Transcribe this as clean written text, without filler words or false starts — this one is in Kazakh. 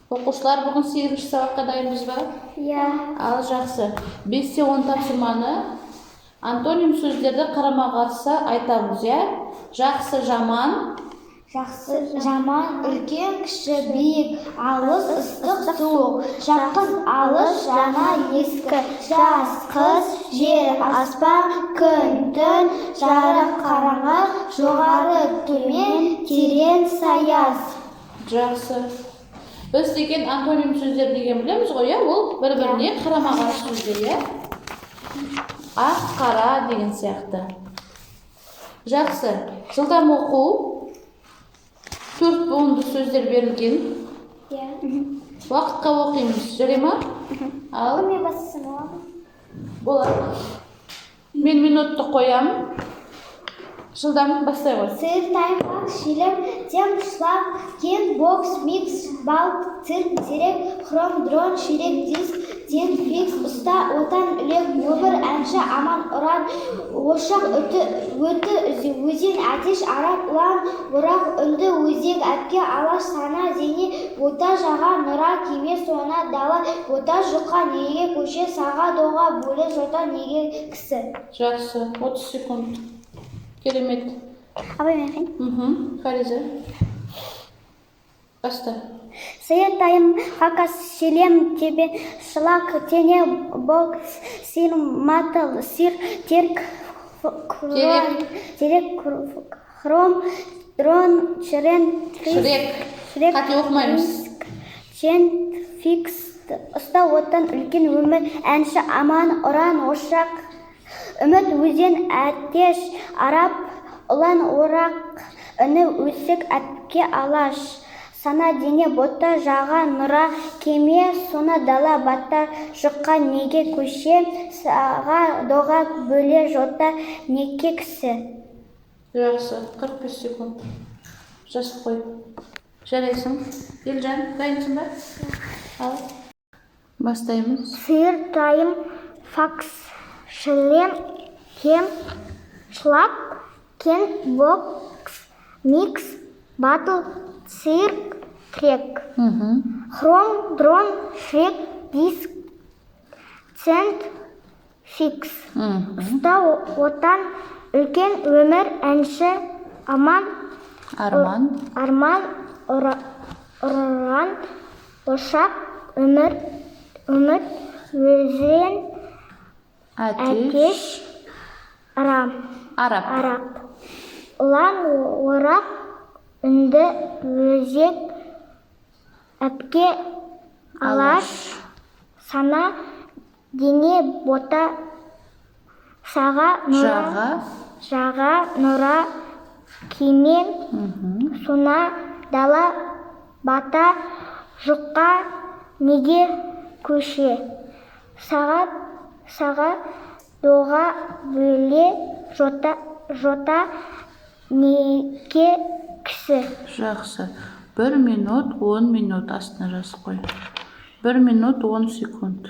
Оқушылар, бүгін 8-ші сабаққа дайынбыз ба? Иә. Ал жақсы. 5-те 10 тапсырманы антоним сөздерді қарама-қарсы айтамыз, иә? Жақсы, жаман. Жақсы, жаман, үлкен, кіші, биік, алыс, ыстық, суық. Жақын, алыс, жаңа, ескі, жас, қыз, жер, аспан, күн, түн, жарық, қараңғы, жоғары, төмен, терең, саяз. Жақсы. Біз деген антоним сөздер деген білеміз ғой, иә? Ол бір-біріне қарама-қарсы сөздер, иә? Ақ, қара деген сияқты. Жақсы. Жылдам оқу. 4 буынды сөздер берілген. Иә. Уақытқа оқимыз, жарай ма? Ал. Мен бастасам болады? Болады. Мен минутты қоям. Жылдам бастай ғой. Сыр, таймақ, шилем, тем, шлаг, кен, бокс, микс, балк, цирк, терек, хром, дрон, ширек, диск, тен, фикс, ұста, отан, үлек, өмір, әнші, аман, ұран, ошақ, өті, өзен, әтеш, арап, ұлан, бұрақ, үнді, өзек, әпке, алаш, сана, зене, бота, жаға, нұра, кеме, сона, дала, бота, жұқа, неге, көше, саға, доға, бөле, жота, неге, кісі. Жақсы. 30 секунд. Керемет. Абай мен Фариза. Баста. Сыр, тайм, факас, шелем, тебе, шлак, тене, бокс, сир, матал, сир, терк, терек, хром, дрон, шрен, Шрек. Қате оқымаймыз. чен, фикс, ұста, отан, үлкен, өмір, әнші, аман, ұран, ошақ, үміт, өзен, әтеш, арап, ұлан, орақ, үні, өсік, әпке, алаш, сана, дене, бота, жаға, нұра, кеме, сона, дала, бата, жұқа, неге, көше, саға, доға, бөле, жота, неке, кісі. Жақсы. 45 секунд. Жазып қой. Жарайсың. Елжан, дайынсың ба? Ал. Бастаймыз. Сыр, тайм, факс, шелем, кем, шлак, кен, бокс, микс, батл, цирк, трек. Хром, дрон, шрек, диск, цент, фикс. Ұста, отан, үлкен, өмір, әнші, аман, арман, ұран, ошақ, үміт, өзен, әтеш, арап, ұлан, орақ, үнді, өзек, әпке, алаш, сана, дене, бота, саға, жаға, нұра, кеме, сона, дала, бата, жұқа, неге, көше, саға, доға, бөле, жота, неге, кісі. Жақсы. 1 минут 10 минут астына жазып қой. 1 минут 10 секунд.